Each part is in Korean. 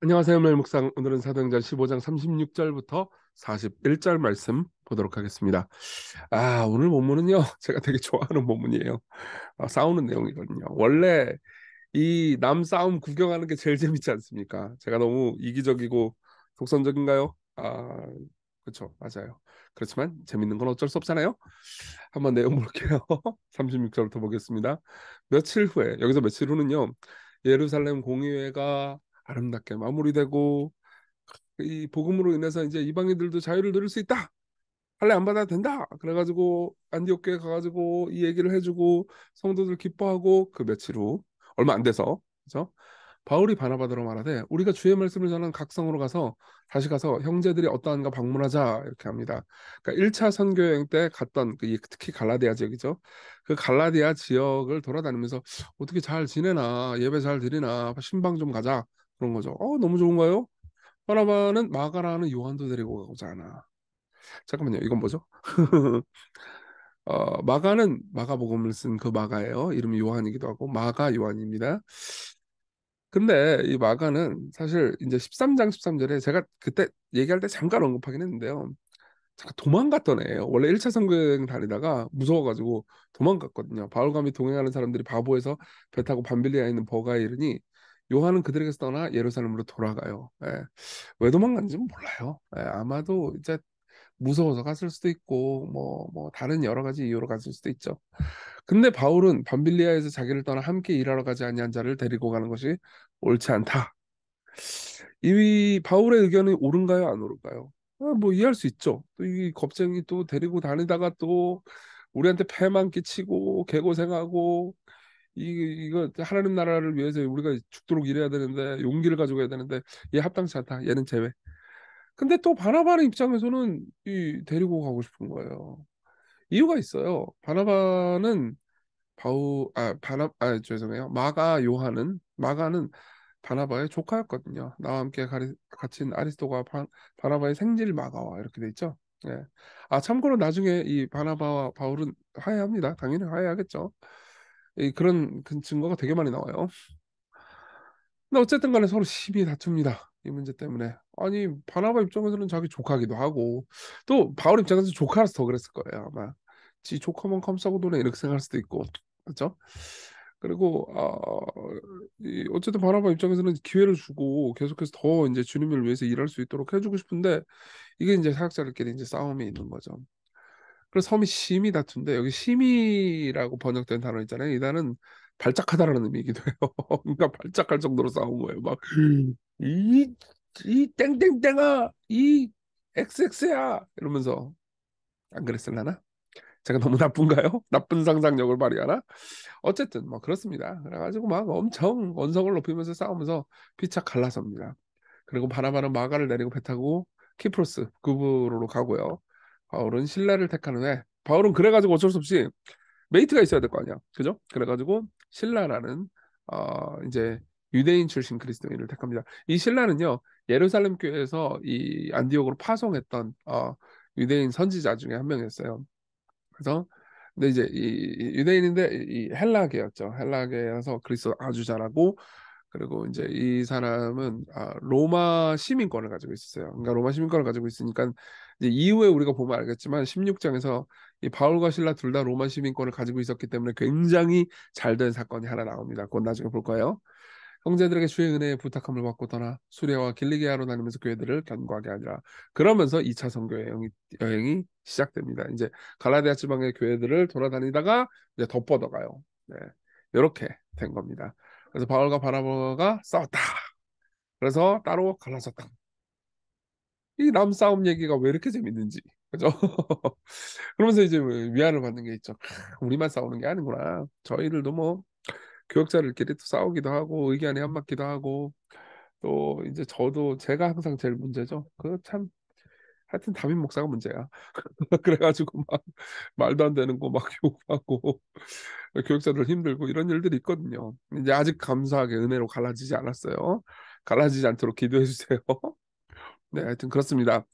안녕하세요, 멜묵상. 오늘은 사도행전 15장 36절부터 41절 말씀 보도록 하겠습니다. 오늘 본문은요, 제가 되게 좋아하는 본문이에요. 싸우는 내용이거든요. 원래 이 남 싸움 구경하는 게 제일 재밌지 않습니까? 제가 너무 이기적이고 독선적인가요? 그렇죠, 맞아요. 그렇지만 재밌는 건 어쩔 수 없잖아요. 한번 내용 볼게요. 36절부터 보겠습니다. 며칠 후에, 여기서 며칠 후는요, 예루살렘 공의회가 아름답게 마무리되고 이 복음으로 인해서 이제 이방인들도 자유를 누릴 수 있다. 할례 안 받아도 된다. 그래가지고 안디옥교에 가가지고 이 얘기를 해주고 성도들 기뻐하고 그 며칠 후 얼마 안 돼서 그죠? 바울이 바나바더러 말하되 우리가 주의 말씀을 전한 각 성으로 가서 다시 가서 형제들이 어떠한가 방문하자 이렇게 합니다. 그러니까 1차 선교 여행 때 갔던 특히 갈라디아 지역이죠. 그 갈라디아 지역을 돌아다니면서 어떻게 잘 지내나 예배 잘 드리나 신방 좀 가자 그런 거죠. 너무 좋은가요? 바나바는 마가라는 요한도 데리고 가고자 하나. 잠깐만요. 이건 뭐죠? 마가는 마가복음을 쓴 그 마가예요. 이름이 요한이기도 하고 마가 요한입니다. 근데 이 마가는 사실 이제 13장 13절에 제가 그때 얘기할 때 잠깐 언급하긴 했는데요. 잠깐 도망갔던 애예요. 원래 1차 선교여행 다니다가 무서워가지고 도망갔거든요. 바울과 및 동행하는 사람들이 바보에서 배 타고 밤빌리아에 있는 버가에 이르니 요한은 그들에게서 떠나 예루살렘으로 돌아가요. 예. 왜 도망갔는지는 몰라요. 예, 아마도 이제 무서워서 갔을 수도 있고 뭐 다른 여러 가지 이유로 갔을 수도 있죠. 근데 바울은 밤빌리아에서 자기를 떠나 함께 일하러 가지 아니한 자를 데리고 가는 것이 옳지 않다. 이 바울의 의견이 옳은가요, 안 옳은가요? 뭐 이해할 수 있죠. 또 이 겁쟁이 또 데리고 다니다가 또 우리한테 패만 끼치고 개고생하고 이거 하나님 나라를 위해서 우리가 죽도록 일해야 되는데 용기를 가지고 해야 되는데 얘 합당치 않다. 얘는 제외. 근데 또 바나바의 입장에서는 이 데리고 가고 싶은 거예요. 이유가 있어요. 바나바는 죄송해요. 마가는 바나바의 조카였거든요. 나와 함께 갇힌 아리스도가 바나바의 생질 마가와 이렇게 돼 있죠. 예. 참고로 나중에 이 바나바와 바울은 화해합니다. 당연히 화해하겠죠. 그런 그 증거가 되게 많이 나와요. 근데 어쨌든 간에 서로 심히 다툽니다. 이 문제 때문에. 아니, 바나바 입장에서는 자기 조카기도 하고, 또 바울 입장에서 조카라서 더 그랬을 거예요, 아마. 지 조카만 감싸고 노네 이렇게 생각할 수도 있고, 그렇죠? 그리고 어쨌든 바나바 입장에서는 기회를 주고 계속해서 더 이제 주님을 위해서 일할 수 있도록 해주고 싶은데 이게 이제 사역자들끼리 이제 싸움이 있는 거죠. 그래서 섬이 심히 다툰데 여기 심이라고 번역된 단어 있잖아요. 이 단어는 발작하다라는 의미이기도 해요. 그러니까 발작할 정도로 싸운 거예요. 막 이, 이 땡땡땡아, 이 XX야 이러면서 안 그랬을라나? 제가 너무 나쁜가요? 나쁜 상상력을 발휘하나? 어쨌든 뭐 그렇습니다. 그래가지고 막 엄청 언성을 높이면서 싸우면서 피차 갈라섭니다. 그리고 바나바는 마가를 내리고 배 타고 키프로스 그부로 가고요. 바울은 신라를 택하는 애. 바울은 그래가지고 어쩔 수 없이 메이트가 있어야 될 거 아니야. 그죠? 그래가지고 신라라는 이제 유대인 출신 그리스도인을 택합니다. 이 신라는요 예루살렘 교회에서 이 안디옥으로 파송했던 유대인 선지자 중에 한 명이었어요. 그래서 근데 이제 이 유대인인데 이 헬라계였죠. 헬라계여서 그리스도 아주 잘하고 그리고 이제 이 사람은 로마 시민권을 가지고 있었어요. 그러니까 로마 시민권을 가지고 있으니까 이제 이후에 우리가 보면 알겠지만 16장에서 이 바울과 실라 둘 다 로마 시민권을 가지고 있었기 때문에 굉장히 잘 된 사건이 하나 나옵니다. 그건 나중에 볼 거예요. 형제들에게 주의 은혜에 부탁함을 받고 떠나 수레와 길리기아로 다니면서 교회들을 견고하게 하니라. 그러면서 2차 선교 여행이 시작됩니다. 이제 갈라디아 지방의 교회들을 돌아다니다가 이제 더 뻗어가요. 네, 이렇게 된 겁니다. 그래서 바울과 바나바가 싸웠다. 그래서 따로 갈라졌다. 이 남 싸움 얘기가 왜 이렇게 재밌는지, 그죠? 그러면서 이제 위안을 받는 게 있죠. 우리만 싸우는 게 아니구나. 저희들도 뭐 교역자들끼리 또 싸우기도 하고 의견이 안 맞기도 하고 또 이제 저도 제가 항상 제일 문제죠. 그 참 하여튼 담임 목사가 문제야. 그래가지고 막 말도 안 되는 거 막 욕하고 교육자들 힘들고 이런 일들이 있거든요. 이제 아직 감사하게 은혜로 갈라지지 않았어요. 갈라지지 않도록 기도해 주세요. 네, 하여튼 그렇습니다.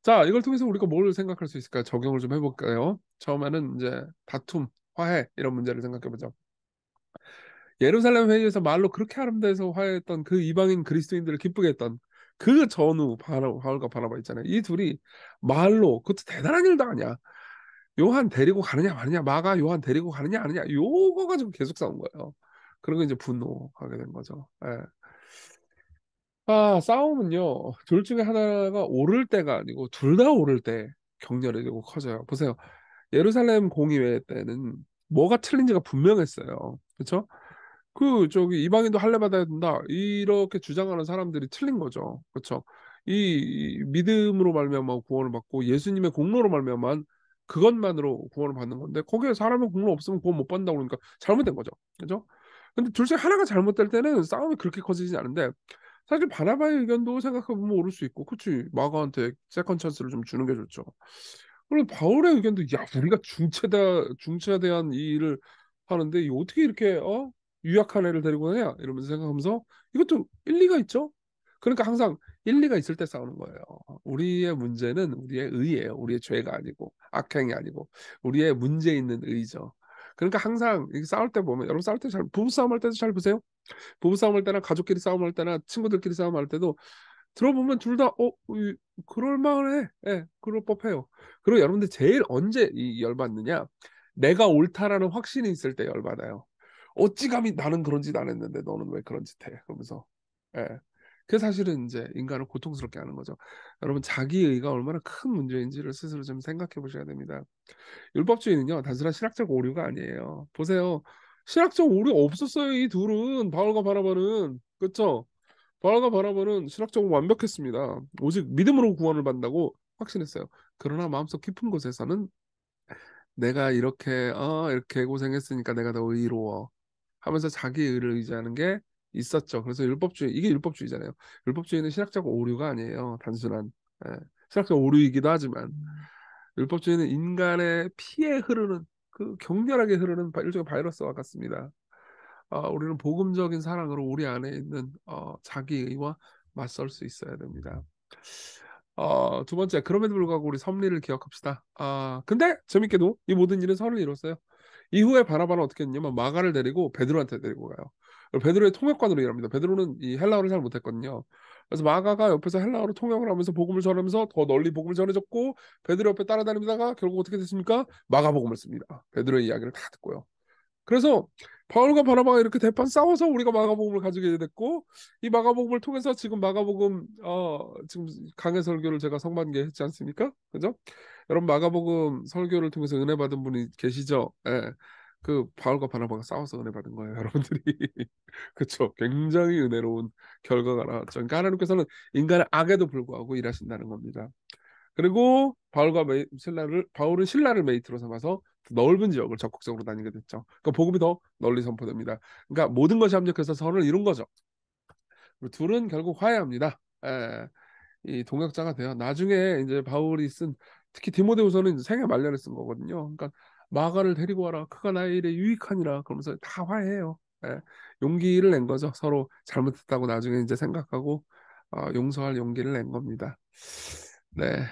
자, 이걸 통해서 우리가 뭘 생각할 수 있을까요? 적용을 좀 해볼까요? 처음에는 이제 다툼, 화해 이런 문제를 생각해 보죠. 예루살렘 회의에서 말로 그렇게 아름다워서 화해했던 그 이방인 그리스도인들을 기쁘게 했던 그 전후 바울과 바나바 있잖아요. 이 둘이 말로 그것도 대단한 일도 아니야. 요한 데리고 가느냐 마느냐, 마가 요한 데리고 가느냐 아느냐, 요거 가지고 계속 싸운 거예요. 그리고 이제 분노하게 된 거죠. 예. 싸움은요, 둘 중에 하나가 오를 때가 아니고 둘 다 오를 때 격렬해지고 되고 커져요. 보세요. 예루살렘 공의회 때는 뭐가 틀린지가 분명했어요. 그렇죠? 그 저기 이방인도 할례 받아야 된다 이렇게 주장하는 사람들이 틀린 거죠. 그렇죠? 이 믿음으로 말미암아 구원을 받고 예수님의 공로로 말미암아 그것만으로 구원을 받는 건데 거기에 사람의 공로 없으면 구원 못 받는다고 그러니까 잘못된 거죠. 그렇죠? 근데 둘 중에 하나가 잘못될 때는 싸움이 그렇게 커지지 않은데 사실 바나바의 의견도 생각해보면 옳을 수 있고 그치 마가한테 세컨 찬스를 좀 주는 게 좋죠. 그리고 바울의 의견도 야 우리가 중체대한 이 일을 하는데 이 어떻게 이렇게 유약한 애를 데리고 가냐 이러면서 생각하면서 이것도 일리가 있죠. 그러니까 항상 일리가 있을 때 싸우는 거예요. 우리의 문제는 우리의 의예요. 우리의 죄가 아니고 악행이 아니고 우리의 문제 있는 의죠. 그러니까 항상 이렇게 싸울 때 보면 여러분 싸울 때 잘 부부 싸움 할 때도 잘 보세요. 부부 싸움할 때나 가족끼리 싸움할 때나 친구들끼리 싸움할 때도 들어보면 둘 다 그럴 만해. 예, 그럴 법해요. 그리고 여러분들 제일 언제 이 열받느냐? 내가 옳다라는 확신이 있을 때 열받아요. 어찌 감히 나는 그런 짓 안 했는데 너는 왜 그런 짓 해? 그러면서 예. 그게 사실은 이제 인간을 고통스럽게 하는 거죠. 여러분 자기의가 얼마나 큰 문제인지를 스스로 좀 생각해 보셔야 됩니다. 율법주의는요 단순한 신학적 오류가 아니에요. 보세요. 신학적 오류 없었어요. 이 둘은 바울과 바나바는 그렇죠? 바울과 바나바는 신학적으로 완벽했습니다. 오직 믿음으로 구원을 받는다고 확신했어요. 그러나 마음속 깊은 곳에서는 내가 이렇게 고생했으니까 내가 더 의로워 하면서 자기 의를 의지하는 게 있었죠. 그래서 율법주의 이게 율법주의잖아요. 율법주의는 신학적 오류가 아니에요. 단순한 신학적 오류이기도 하지만 율법주의는 인간의 피에 흐르는 그 격렬하게 흐르는 일종의 바이러스와 같습니다. 우리는 복음적인 사랑으로 우리 안에 있는 자기의와 맞설 수 있어야 됩니다. 두 번째, 그럼에도 불구하고 우리 섭리를 기억합시다. 근데 재밌게도 이 모든 일은 선을 이뤘어요. 이후에 바나바는 어떻게 했냐면 마가를 데리고 베드로한테 데리고 가요. 베드로의 통역관으로 일합니다. 베드로는 이 헬라어를 잘 못했거든요. 그래서 마가가 옆에서 헬라어로 통역을 하면서 복음을 전하면서 더 널리 복음을 전해줬고 베드로 옆에 따라다니다가 결국 어떻게 됐습니까? 마가복음을 씁니다. 베드로의 이야기를 다 듣고요. 그래서 바울과 바나바가 이렇게 대판 싸워서 우리가 마가복음을 가지게 됐고 이 마가복음을 통해서 지금 마가복음 지금 강해 설교를 제가 성만개 했지 않습니까? 그죠? 여러분 마가복음 설교를 통해서 은혜 받은 분이 계시죠? 예. 그 바울과 바나바가 싸워서 은혜 받은 거예요, 여러분들이. 그렇죠? 굉장히 은혜로운 결과가 나왔죠. 그러니까 하나님께서는 인간의 악에도 불구하고 일하신다는 겁니다. 그리고 바울은 신라를 메이트로 삼아서 넓은 지역을 적극적으로 다니게 됐죠. 그러니까 복음이 더 널리 선포됩니다. 그러니까 모든 것이 합력해서 선을 이룬 거죠. 그리고 둘은 결국 화해합니다. 이 동역자가 돼요. 나중에 이제 바울이 쓴 특히 디모데후서는 생애 말년에 쓴 거거든요. 그러니까 마가를 데리고 와라. 그가 나의 일에 유익하니라. 그러면서 다 화해해요. 용기를 낸 거죠. 서로 잘못했다고 나중에 이제 생각하고 용서할 용기를 낸 겁니다. 네,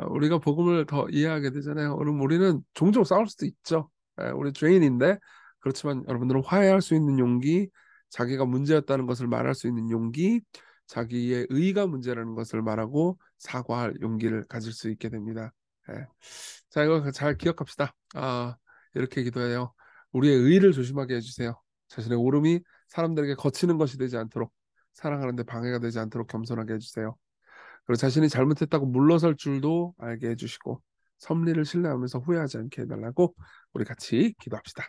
우리가 복음을 더 이해하게 되잖아요. 그럼 우리는 종종 싸울 수도 있죠. 우리 죄인인데 그렇지만 여러분들은 화해할 수 있는 용기, 자기가 문제였다는 것을 말할 수 있는 용기, 자기의 의가 문제라는 것을 말하고 사과할 용기를 가질 수 있게 됩니다. 예. 자, 이거 잘 기억합시다. 이렇게 기도해요. 우리의 의를 조심하게 해주세요. 자신의 오름이 사람들에게 거치는 것이 되지 않도록 사랑하는데 방해가 되지 않도록 겸손하게 해주세요. 그리고 자신이 잘못했다고 물러설 줄도 알게 해주시고 섭리를 신뢰하면서 후회하지 않게 해달라고 우리 같이 기도합시다.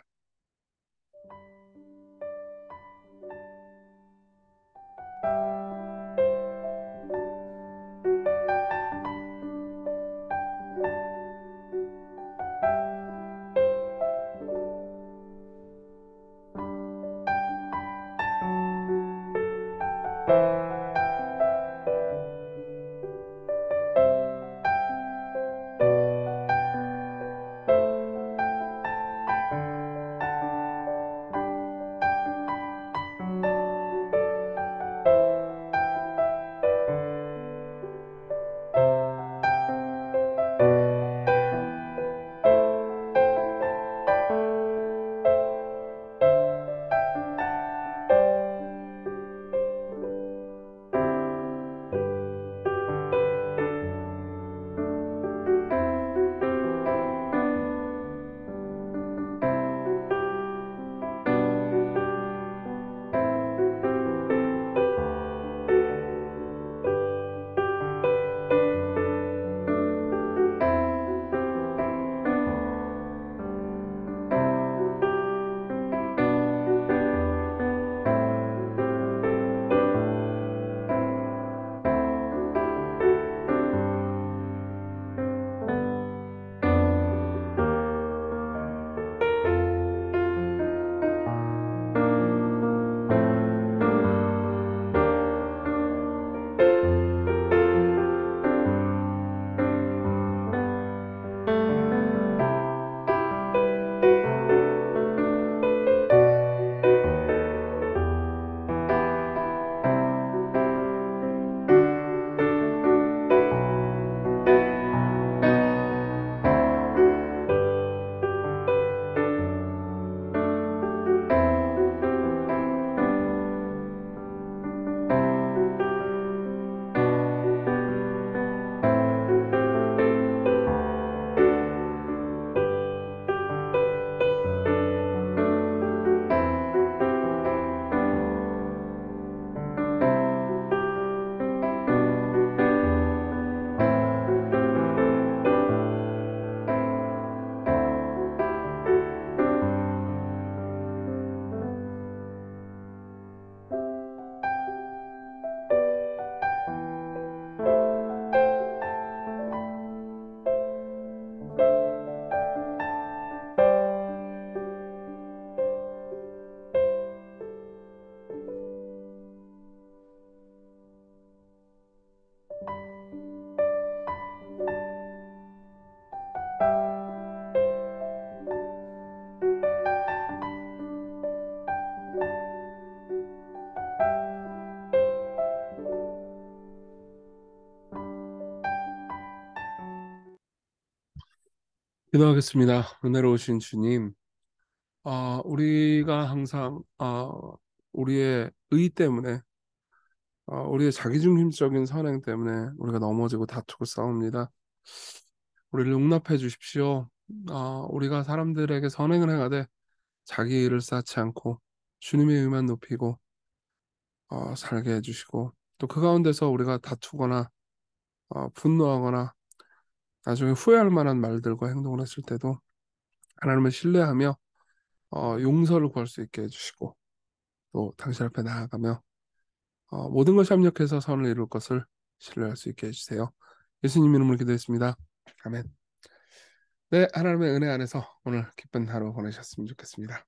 기도하겠습니다. 은혜로우신 주님, 우리가 항상 우리의 의 때문에, 우리의 자기중심적인 선행 때문에 우리가 넘어지고 다투고 싸웁니다. 우리를 용납해 주십시오. 우리가 사람들에게 선행을 행하되 자기 의를 쌓지 않고 주님의 의만 높이고 살게 해주시고, 또 그 가운데서 우리가 다투거나 분노하거나 나중에 후회할 만한 말들과 행동을 했을 때도 하나님을 신뢰하며 용서를 구할 수 있게 해주시고, 또 당신 앞에 나아가며 모든 것이 합력해서 선을 이룰 것을 신뢰할 수 있게 해주세요. 예수님 이름으로 기도했습니다. 아멘. 네, 하나님의 은혜 안에서 오늘 기쁜 하루 보내셨으면 좋겠습니다.